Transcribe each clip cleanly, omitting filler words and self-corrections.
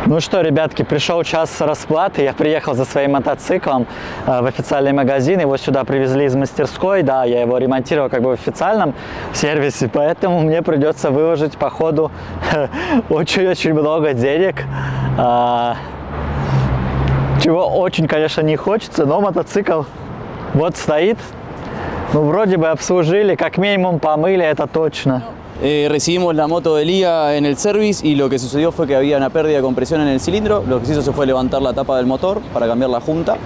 Ну что, ребятки, пришел час расплаты. Я приехал за своим мотоциклом в официальный магазин. Его сюда привезли из мастерской. Да, я его ремонтировал как бы в официальном сервисе, поэтому мне придется выложить по ходу очень-очень много денег. Чего очень, конечно, не хочется, но мотоцикл вот стоит. Ну, вроде бы обслужили, как минимум помыли, это точно. Recibimos la moto de Lía en el service y lo que sucedió fue que había una pérdida de compresión en el cilindro. Lo que se hizo fue levantar la tapa del motor para cambiar la junta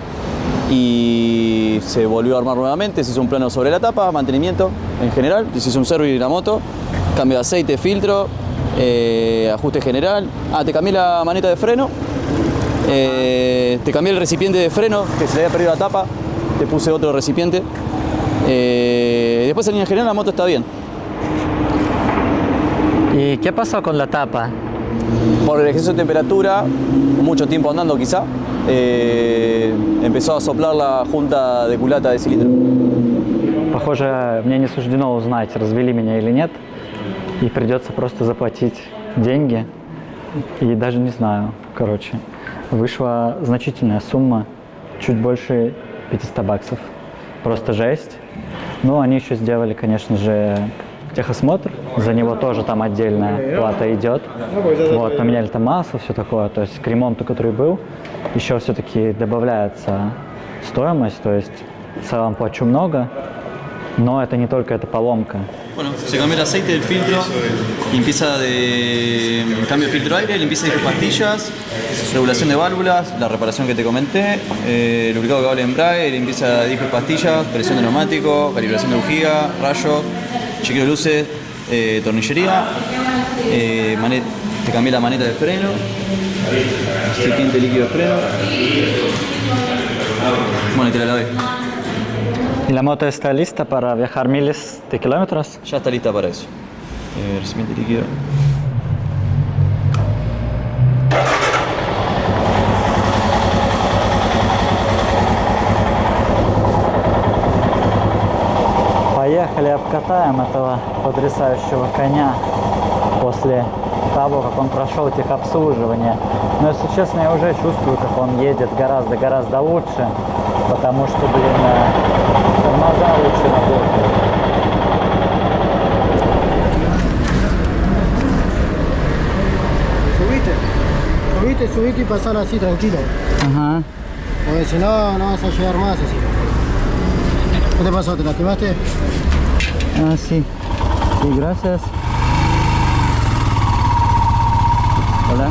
y se volvió a armar nuevamente. Se hizo un plano sobre la tapa, mantenimiento en general. Se hizo un service de la moto, cambio de aceite, filtro, ajuste general. Te cambié la maneta de freno, te cambié el recipiente de freno que se le había perdido la tapa, te puse otro recipiente. Después en línea general la moto está bien. ¿Y qué pasó con la tapa? Por el exceso de temperatura, mucho tiempo andando quizá, empezó a soplar la junta de culata de cilindro. Похоже, мне не суждено узнать, развели меня или нет. И придется просто заплатить деньги. И даже не знаю, короче. Вышла значительная сумма, чуть больше 500 баксов. Просто жесть. Но они еще сделали, конечно же, техосмотр, за него тоже там отдельная плата идет. Вот, поменяли там масло, все такое. То есть к ремонту, который был, еще все-таки добавляется стоимость. То есть в целом плачу много, но это не только эта поломка. Bueno, se cambió el aceite del filtro, limpieza de cambio de filtro aire, limpieza de pastillas, regulación de válvulas, la reparación que te comenté, lubricado de cable de embrague, limpieza de discos y pastillas, presión de neumático, calibración de bujía, rayos, chequeo de luces, tornillería, te cambié la maneta de freno, recipiente líquido de freno, bueno, y te la lavé. ¿Y la moto está lista para viajar miles de kilómetros? Ya está lista para eso. Recipiente líquido. Поехали обкатаем этого потрясающего коня после того, как он прошел техобслуживание. Но, если честно, я уже чувствую, как он едет гораздо лучше, потому что, тормоза лучше работают. Subite y pasar así tranquilo. Ajá. Porque si no, no vas a llegar más así. ¿Qué te pasó? ¿Te lastimaste? Ah, sí. Sí, gracias. Hola.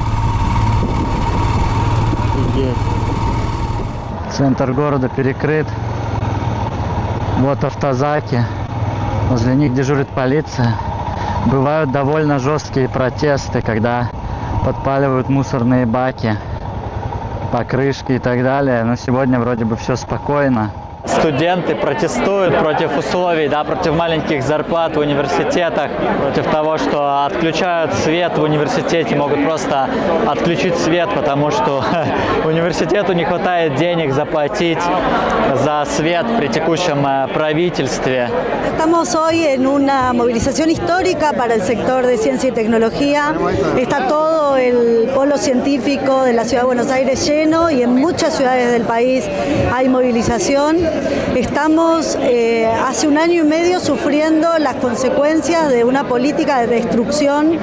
Офигеть. Центр города перекрыт. Вот автозаки. Возле них дежурит полиция. Бывают довольно жесткие протесты, когда подпаливают мусорные баки, покрышки и так далее. Но сегодня вроде бы все спокойно. Студенты протестуют против условий, да, против маленьких зарплат в университетах, против того, что отключают свет в университете, могут просто отключить свет, потому что университету не хватает денег заплатить за свет при текущем правительстве. Estamos hoy en una movilización histórica para el sector de ciencia y tecnología. Está todo el polo científico de la Ciudad de Buenos Aires lleno y en muchas ciudades del país hay movilización. Estamos hace un año y medio sufriendo las consecuencias de una política de destrucción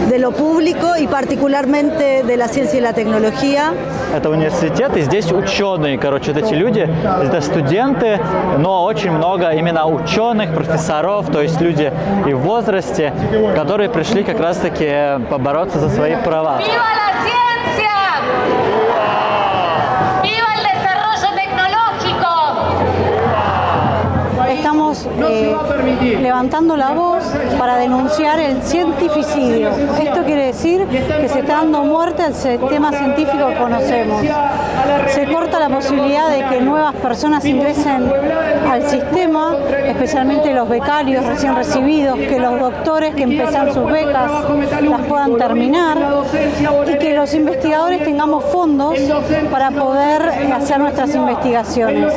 de lo público y particularmente de la ciencia y la tecnología. Это университет, и здесь ученые, короче, вот эти люди, это студенты, но очень много именно ученых, профессоров, то есть люди и в возрасте, которые пришли как раз-таки побороться за свои права. Estamos levantando la voz para denunciar el cientificidio. Esto quiere decir que se está dando muerte al sistema científico que conocemos. Se corta la posibilidad de que nuevas personas ingresen al sistema, especialmente los becarios recién recibidos, que los doctores que empiezan sus becas las puedan terminar y que los investigadores tengamos fondos para poder hacer nuestras investigaciones.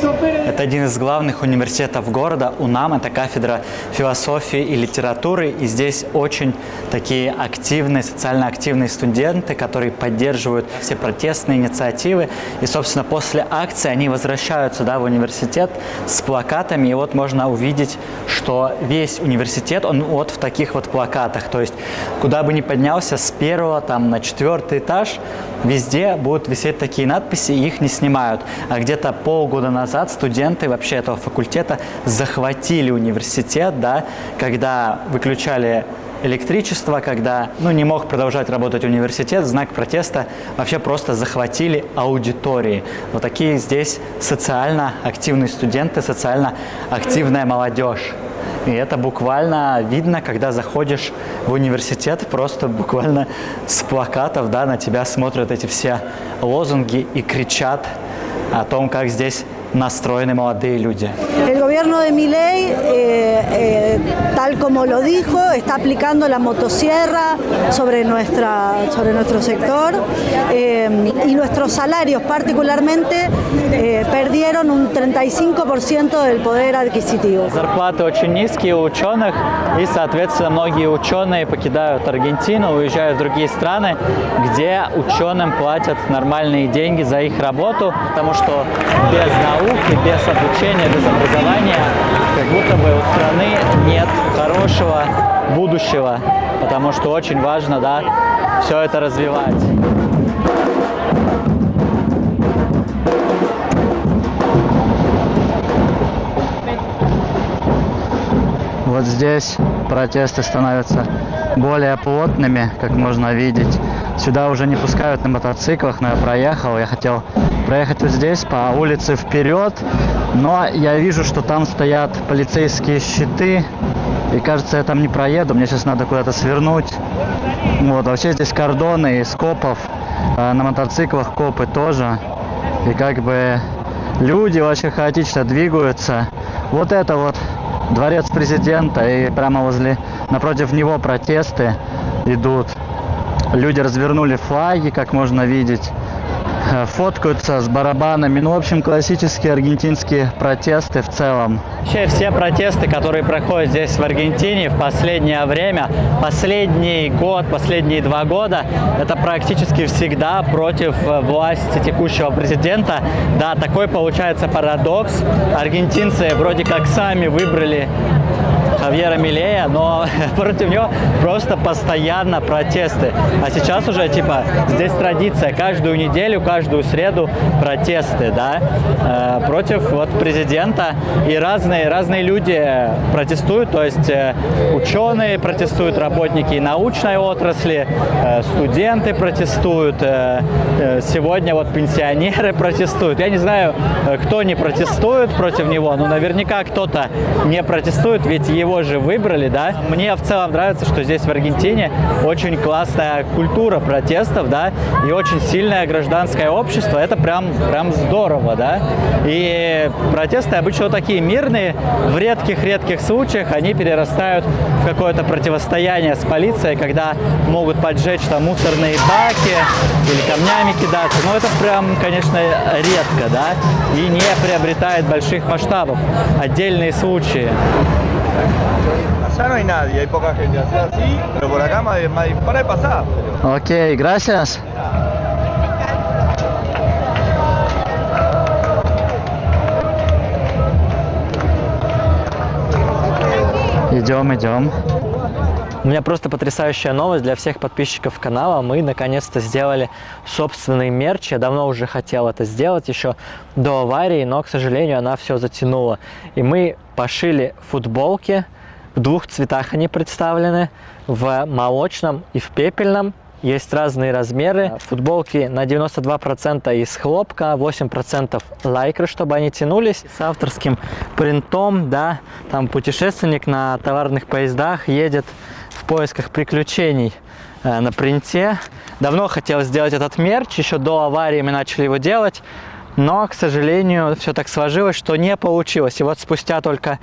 Это один из главных университетов города, УНАМ, это кафедра философии и литературы. И здесь очень такие активные, социально активные студенты, которые поддерживают все протестные инициативы. И, собственно, после акции они возвращаются, да, в университет с плакатами. И вот можно увидеть, что весь университет, он вот в таких вот плакатах. То есть, куда бы ни поднялся, с 1-го там, на 4-й этаж, везде будут висеть такие надписи, и их не снимают. А где-то полгода назад студенты вообще этого факультета захватили университет, да, когда выключали электричество, когда не мог продолжать работать университет, в знак протеста вообще просто захватили аудитории. Вот такие здесь социально активные студенты, социально активная молодежь. И это буквально видно, когда заходишь в университет, просто буквально с плакатов, да, на тебя смотрят эти все лозунги и кричат о том, как здесь настроены молодые люди. El gobierno de Milei, tal como lo dijo, está aplicando la motosierra sobre nuestro sector y nuestros salarios particularmente perdieron un 35% del poder adquisitivo. Зарплаты очень низкие у ученых, и, соответственно, многие ученые покидают Аргентину, уезжают в другие страны, где ученым платят нормальные деньги за их работу, потому что без науки, без обучения, без образования, как будто бы у страны нет хорошего будущего, потому что очень важно, да, все это развивать. Вот здесь протесты становятся более плотными, как можно видеть. Сюда уже не пускают на мотоциклах, но я проехал. Я хотел проехать вот здесь по улице вперед, но я вижу, что там стоят полицейские щиты, и кажется, я там не проеду. Мне сейчас надо куда-то свернуть. Вот, вообще здесь кордоны из копов, на мотоциклах копы тоже. И как бы люди очень хаотично двигаются. Вот это вот дворец президента, и прямо напротив него протесты идут. Люди развернули флаги, как можно видеть, фоткаются с барабанами. В общем, классические аргентинские протесты в целом. Вообще все протесты, которые проходят здесь в Аргентине в последнее время, последний год, последние 2 года, это практически всегда против власти текущего президента. Да, такой получается парадокс. Аргентинцы вроде как сами выбрали Хавьера Милея, но против него просто постоянно протесты. А сейчас уже здесь традиция, каждую неделю, каждую среду протесты, да, против президента. И разные люди протестуют, то есть ученые протестуют, работники научной отрасли, студенты протестуют, сегодня пенсионеры протестуют. Я не знаю, кто не протестует против него, но наверняка кто-то не протестует, ведь его же выбрали, да. Мне в целом нравится, что здесь в Аргентине очень классная культура протестов, да, и очень сильное гражданское общество. Это прям здорово, да. И протесты обычно такие мирные, в редких случаях они перерастают в какое-то противостояние с полицией, когда могут поджечь там мусорные баки или камнями кидаться. Но это прям, конечно, редко, да, и не приобретает больших масштабов. Отдельные случаи. Allá no hay nadie, hay poca gente así, pero por acá más para de pasar. Окей, gracias. Идем. У меня просто потрясающая новость для всех подписчиков канала. Мы наконец-то сделали собственный мерч. Я давно уже хотел это сделать, еще до аварии, но, к сожалению, она все затянула. И мы пошили футболки. В 2 цветах они представлены, в молочном и в пепельном. Есть разные размеры. Футболки на 92% из хлопка, 8% лайкры, чтобы они тянулись. С авторским принтом, да, там путешественник на товарных поездах едет в поисках приключений на принте. Давно хотел сделать этот мерч, еще до аварии мы начали его делать, но, к сожалению, все так сложилось, что не получилось. И вот спустя только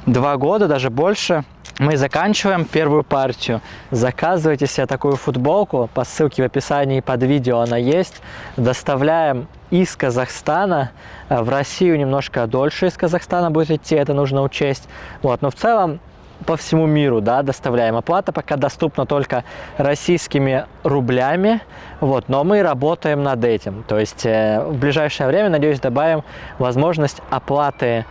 2 года, даже больше, мы заканчиваем первую партию. Заказывайте себе такую футболку, по ссылке в описании под видео она есть. Доставляем из Казахстана. В Россию немножко дольше из Казахстана будет идти, это нужно учесть. Вот. Но в целом по всему миру, да, доставляем. Оплата пока доступна только российскими рублями, вот, но мы работаем над этим. То есть в ближайшее время, надеюсь, добавим возможность оплаты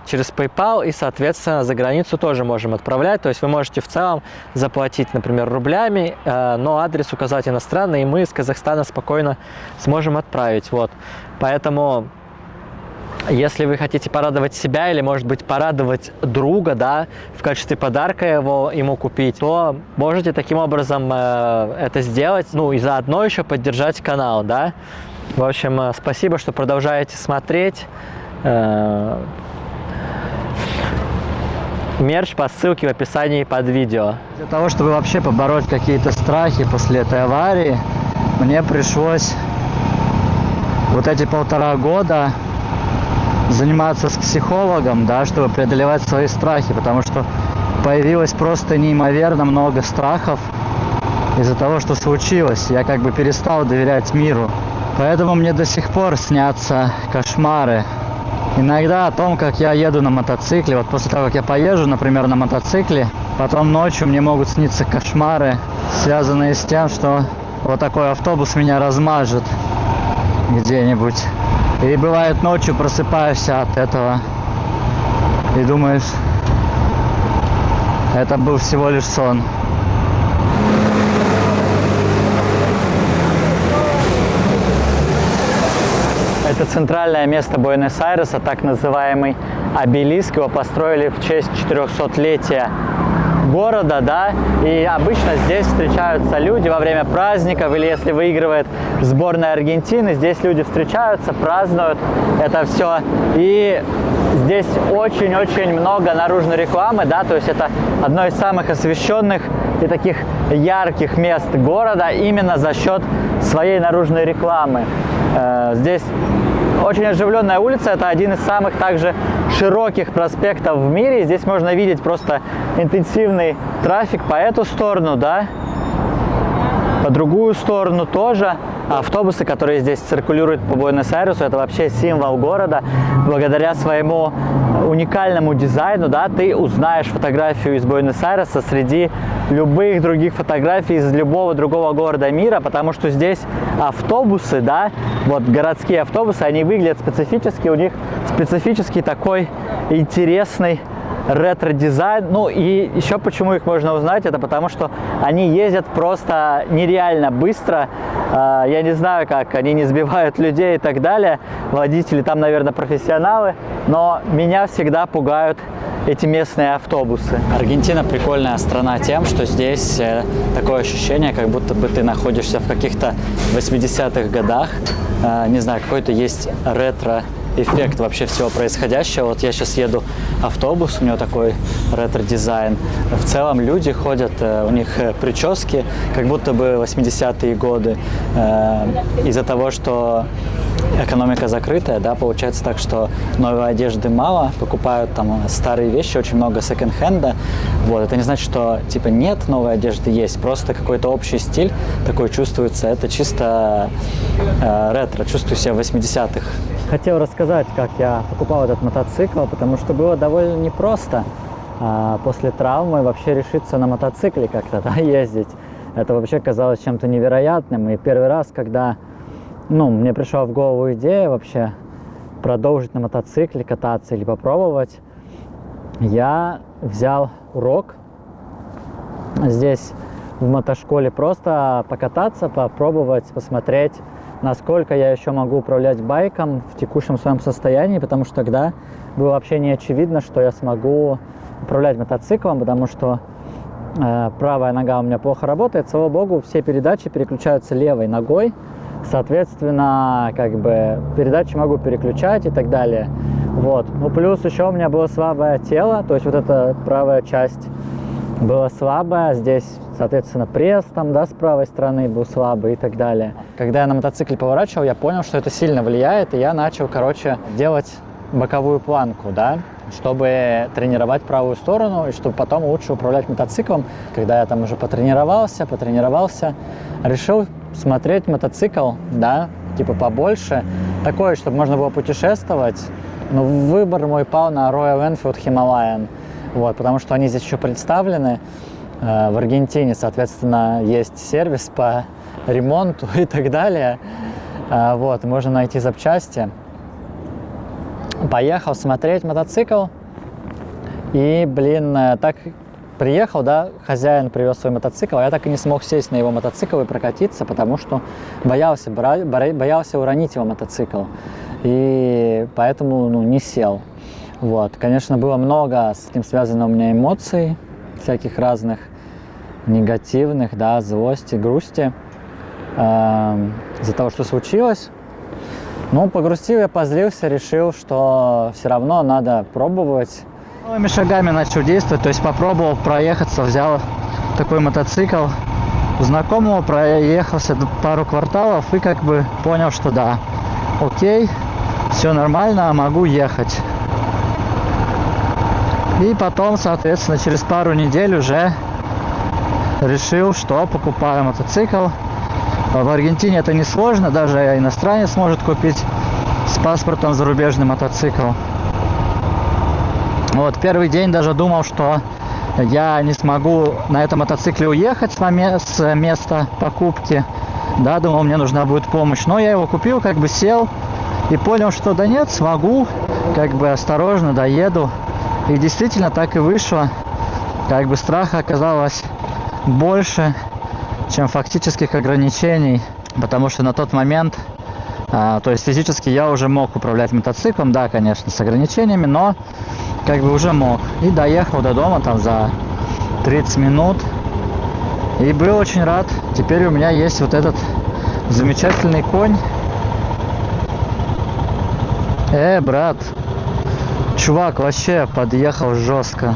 через PayPal, и, соответственно, за границу тоже можем отправлять. То есть вы можете в целом заплатить, например, рублями, но адрес указать иностранный, и мы из Казахстана спокойно сможем отправить. Вот. Поэтому, если вы хотите порадовать себя или, может быть, порадовать друга, да, в качестве подарка ему купить, то можете таким образом это сделать, ну и заодно еще поддержать канал, да. В общем, спасибо, что продолжаете смотреть. Мерч по ссылке в описании под видео. Для того, чтобы вообще побороть какие-то страхи после этой аварии, мне пришлось вот эти 1,5 года заниматься с психологом, да, чтобы преодолевать свои страхи, потому что появилось просто неимоверно много страхов из-за того, что случилось. Я как бы перестал доверять миру. Поэтому мне до сих пор снятся кошмары. Иногда о том, как я еду на мотоцикле. Вот после того, как я поезжу, например, на мотоцикле, потом ночью мне могут сниться кошмары, связанные с тем, что вот такой автобус меня размажет где-нибудь. И бывает, ночью просыпаешься от этого и думаешь, это был всего лишь сон. Это центральное место Буэнос-Айреса, так называемый обелиск. Его построили в честь 400-летия города, да, и обычно здесь встречаются люди во время праздников, или если выигрывает сборная Аргентины, здесь люди встречаются, празднуют это все. И здесь очень-очень много наружной рекламы, да, то есть это одно из самых освещенных и таких ярких мест города именно за счет своей наружной рекламы. Здесь очень оживленная улица, это один из самых также широких проспектов в мире. Здесь можно видеть просто интенсивный трафик по эту сторону, да, по другую сторону тоже. Автобусы, которые здесь циркулируют по Буэнос-Айресу, это вообще символ города. Благодаря своему уникальному дизайну, да, ты узнаешь фотографию из Буэнос-Айреса среди любых других фотографий из любого другого города мира, потому что здесь автобусы, да, вот городские автобусы, они выглядят специфически, у них специфический такой интересный ретро-дизайн. Ну и еще почему их можно узнать, это потому что они ездят просто нереально быстро. Я не знаю, как они не сбивают людей и так далее. Водители там, наверное, профессионалы, но меня всегда пугают эти местные автобусы. Аргентина прикольная страна тем, что здесь такое ощущение, как будто бы ты находишься в каких-то 80-х годах. Не знаю, какой-то есть ретро-эффект вообще всего происходящего. Вот я сейчас еду автобус, у него такой ретро-дизайн. В целом люди ходят, у них прически, как будто бы 80-е годы. Из-за того, что экономика закрытая, да, получается так, что новой одежды мало, покупают там старые вещи, очень много секонд-хенда. Вот, это не значит, что типа нет новой одежды, есть, просто какой-то общий стиль такой чувствуется, это чисто ретро, чувствую себя в 80-х. Хотел рассказать, как я покупал этот мотоцикл, потому что было довольно непросто после травмы вообще решиться на мотоцикле как-то, да, ездить. Это вообще казалось чем-то невероятным, и первый раз, когда мне пришла в голову идея вообще продолжить на мотоцикле кататься или попробовать, я взял урок здесь в мотошколе, просто покататься, попробовать, посмотреть, насколько я еще могу управлять байком в текущем своем состоянии, потому что тогда было вообще не очевидно, что я смогу управлять мотоциклом, потому что правая нога у меня плохо работает, слава богу, все передачи переключаются левой ногой. Соответственно, как бы передачи могу переключать и так далее. Вот. Ну, плюс еще у меня было слабое тело, то есть вот эта правая часть была слабая, здесь, соответственно, пресс там, да, с правой стороны был слабый и так далее. Когда я на мотоцикле поворачивал, я понял, что это сильно влияет, и я начал, делать боковую планку, да, чтобы тренировать правую сторону и чтобы потом лучше управлять мотоциклом. Когда я там уже потренировался, решил смотреть мотоцикл, да, типа побольше, такой, чтобы можно было путешествовать. Но выбор мой пал на Royal Enfield Himalayan. Вот, потому что они здесь еще представлены. В Аргентине, соответственно, есть сервис по ремонту и так далее. Вот, можно найти запчасти. Поехал смотреть мотоцикл. И, блин, так приехал, да, хозяин привез свой мотоцикл, а я так и не смог сесть на его мотоцикл и прокатиться, потому что боялся уронить его мотоцикл. И поэтому, не сел. Вот, конечно, было много с этим связано у меня эмоций, всяких разных, негативных, да, злости, грусти из-за того, что случилось. Ну, погрустил я, позлился, решил, что все равно надо пробовать. Новыми шагами начал действовать, то есть попробовал проехаться, взял такой мотоцикл, у знакомого проехался пару кварталов и как бы понял, что да, окей, все нормально, могу ехать. И потом, соответственно, через пару недель уже решил, что покупаю мотоцикл. В Аргентине это несложно, даже иностранец может купить с паспортом зарубежный мотоцикл. Вот, первый день даже думал, что я не смогу на этом мотоцикле уехать с места покупки. Да, думал, мне нужна будет помощь. Но я его купил, как бы сел и понял, что да нет, смогу, как бы осторожно доеду. И действительно так и вышло. Как бы страха оказалось больше, чем фактических ограничений. Потому что на тот момент, то есть физически я уже мог управлять мотоциклом, да, конечно, с ограничениями, но как бы уже мог. И доехал до дома там за 30 минут. И был очень рад. Теперь у меня есть вот этот замечательный конь. Брат. Чувак вообще подъехал жестко.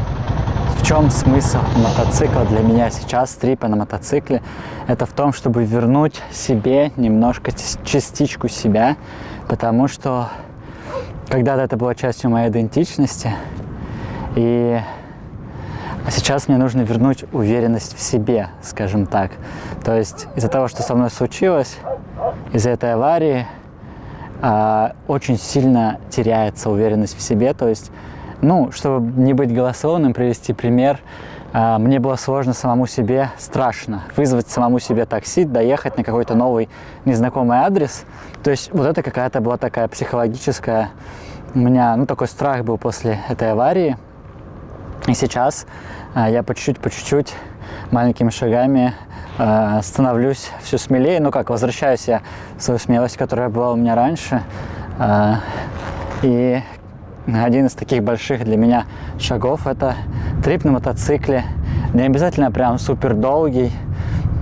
В чем смысл мотоцикла для меня сейчас, трипа на мотоцикле? Это в том, чтобы вернуть себе немножко частичку себя, потому что когда-то это была частью моей идентичности, и сейчас мне нужно вернуть уверенность в себе, скажем так. То есть из-за того, что со мной случилось, из-за этой аварии, очень сильно теряется уверенность в себе. То есть, чтобы не быть голословным, привести пример, мне было сложно самому себе, страшно вызвать самому себе такси, доехать на какой-то новый незнакомый адрес. То есть вот это какая-то была такая психологическая, у меня, такой страх был после этой аварии. И сейчас я по чуть-чуть, маленькими шагами становлюсь все смелее. Возвращаюсь я в свою смелость, которая была у меня раньше. И один из таких больших для меня шагов – это трип на мотоцикле. Не обязательно прям супер долгий,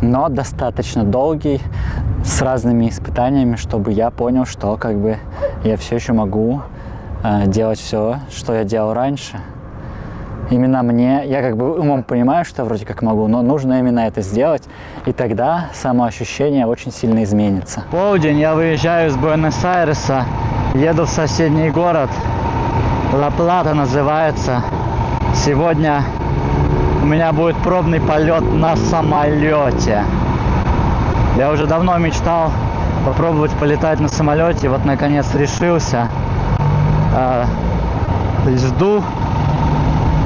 но достаточно долгий, с разными испытаниями, чтобы я понял, что как бы я все еще могу делать все, что я делал раньше. Именно мне, я как бы умом понимаю, что вроде как могу, но нужно именно это сделать, и тогда самоощущение очень сильно изменится. Полдень, я выезжаю из Буэнос-Айреса, еду в соседний город, Ла-Плата называется. Сегодня у меня будет пробный полет на самолете. Я уже давно мечтал попробовать полетать на самолете, вот наконец решился. Жду.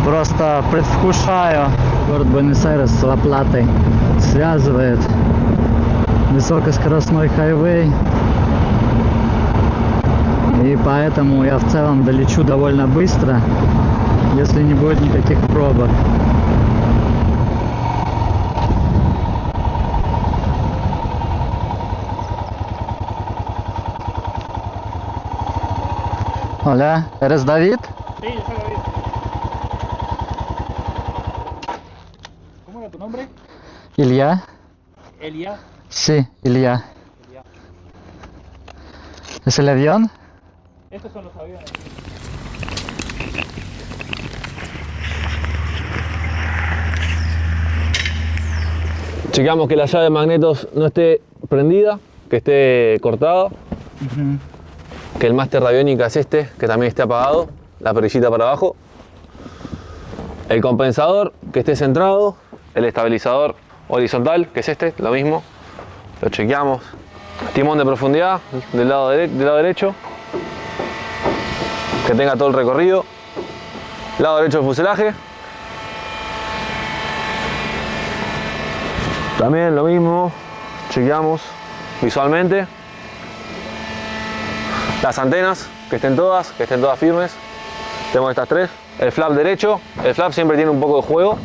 Просто предвкушаю. Город Буэнос-Айрес с Ла-Платой связывает высокоскоростной хайвей. И поэтому я в целом долечу довольно быстро, если не будет никаких пробок. Hola, ¿eres David? Sí, yo soy David. ¿Cómo era tu nombre? Илья? Elia. Sí, Илья. Elia. ¿Es el avión? Estos son los aviones. Chequeamos que la llave de magnetos no esté prendida, que esté cortada. Que el máster de aviónica es este, que también esté apagado, la perillita para abajo. El compensador que esté centrado, el estabilizador horizontal, que es este, lo mismo. Lo chequeamos. Timón de profundidad del lado derecho, que tenga todo el recorrido. Lado derecho del fuselaje, También lo mismo, chequeamos visualmente las antenas, que estén todas firmes. Tenemos estas tres. El flap derecho, el flap siempre tiene un poco de juego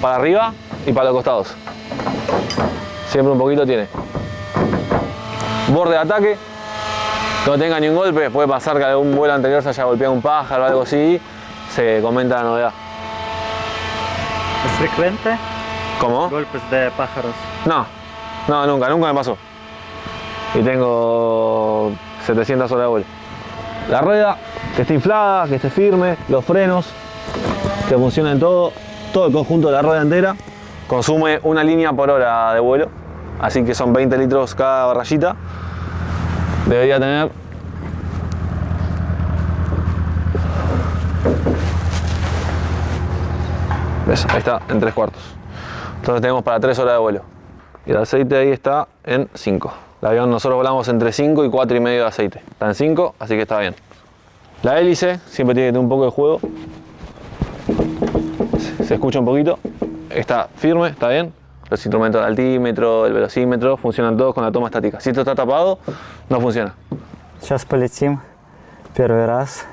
para arriba y para los costados. Siempre un poquito tiene. Borde de ataque, que no tenga ni un golpe, puede pasar que algún vuelo anterior se haya golpeado un pájaro o algo así, se comenta la novedad. ¿Es frecuente? ¿Cómo? Golpes de pájaros. No, nunca me pasó. Y tengo 700 horas de vuelo. La rueda, que esté inflada, que esté firme, los frenos, que funcionen todo el conjunto de la rueda entera. Consume 1 línea por hora de vuelo, así que son 20 litros cada rayita. Debería tener ¿ves? Ahí está, en 3/4. Entonces tenemos para 3 horas de vuelo. Y el aceite ahí está en 5. El avión nosotros volamos entre 5 y 4,5 de aceite. Está en 5, así que está bien. La hélice siempre tiene que tener un poco de juego. Se escucha un poquito. Está firme, está bien. Los instrumentos del altímetro, el velocímetro, funcionan todos con la toma estática. Si esto está tapado, no funciona. Сейчас полетим первый раз.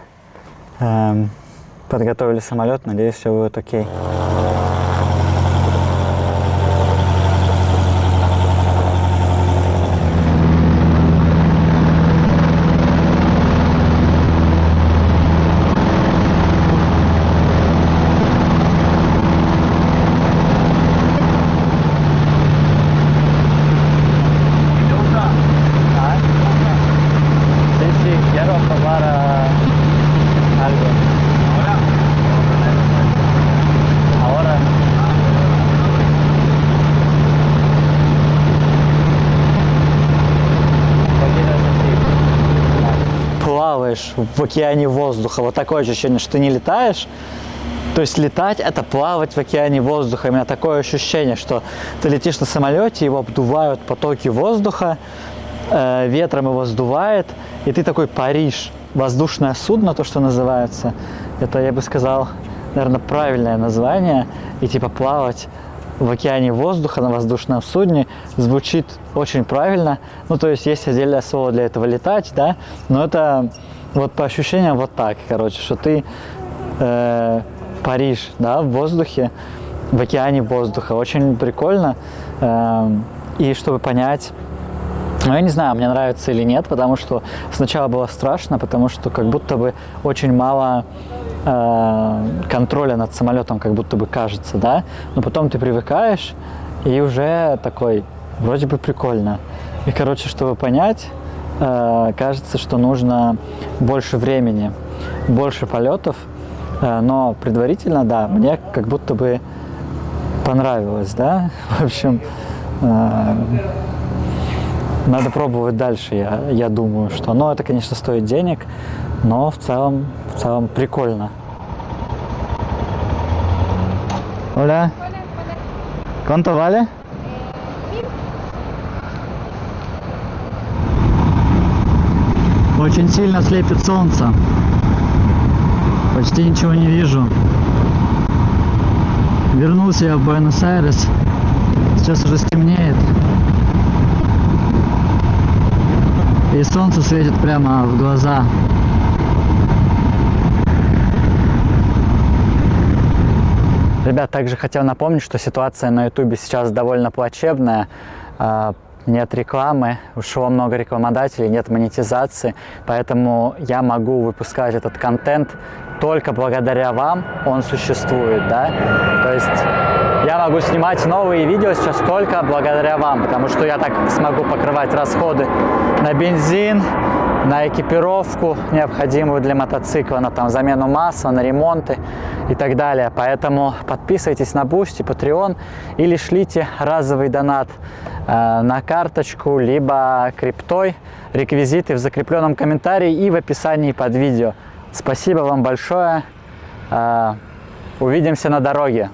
Подготовили самолет, надеюсь, все будет окей. Плаваешь в океане воздуха. Вот такое ощущение, что ты не летаешь. То есть летать — это плавать в океане воздуха. У меня такое ощущение, что ты летишь на самолете, его обдувают потоки воздуха, ветром его сдувает, и ты такой паришь. Воздушное судно, то, что называется. Это, я бы сказал, наверное, правильное название. И типа плавать в океане воздуха на воздушном судне звучит очень правильно. Ну, то есть есть отдельное слово для этого — летать, да, но это вот по ощущениям вот так, короче, что ты паришь, да, в воздухе, в океане воздуха. Очень прикольно. И чтобы понять, ну, я не знаю, мне нравится или нет, потому что сначала было страшно, потому что как будто бы очень мало контроля над самолетом, как будто бы кажется, да, но потом ты привыкаешь и уже такой, вроде бы прикольно. И, короче, чтобы понять, кажется, что нужно больше времени, больше полетов, но предварительно, да, мне как будто бы понравилось, да, в общем, надо пробовать дальше, я думаю, что, ну, это, конечно, стоит денег, но в целом прикольно. Hola. ¿Cuánto vale? Очень сильно слепит солнце. Почти ничего не вижу. Вернулся я в Буэнос-Айрес. Сейчас уже стемнеет. И солнце светит прямо в глаза. Ребят, также хотел напомнить, что ситуация на ютубе сейчас довольно плачевная. Нет рекламы, ушло много рекламодателей, нет монетизации, поэтому я могу выпускать этот контент только благодаря вам, он существует, да. То есть я могу снимать новые видео сейчас только благодаря вам, потому что я так смогу покрывать расходы на бензин, на экипировку, необходимую для мотоцикла, на там замену масла, на ремонты и так далее. Поэтому подписывайтесь на Boosty, Patreon или шлите разовый донат на карточку, либо криптой. Реквизиты в закрепленном комментарии и в описании под видео. Спасибо вам большое. Увидимся на дороге.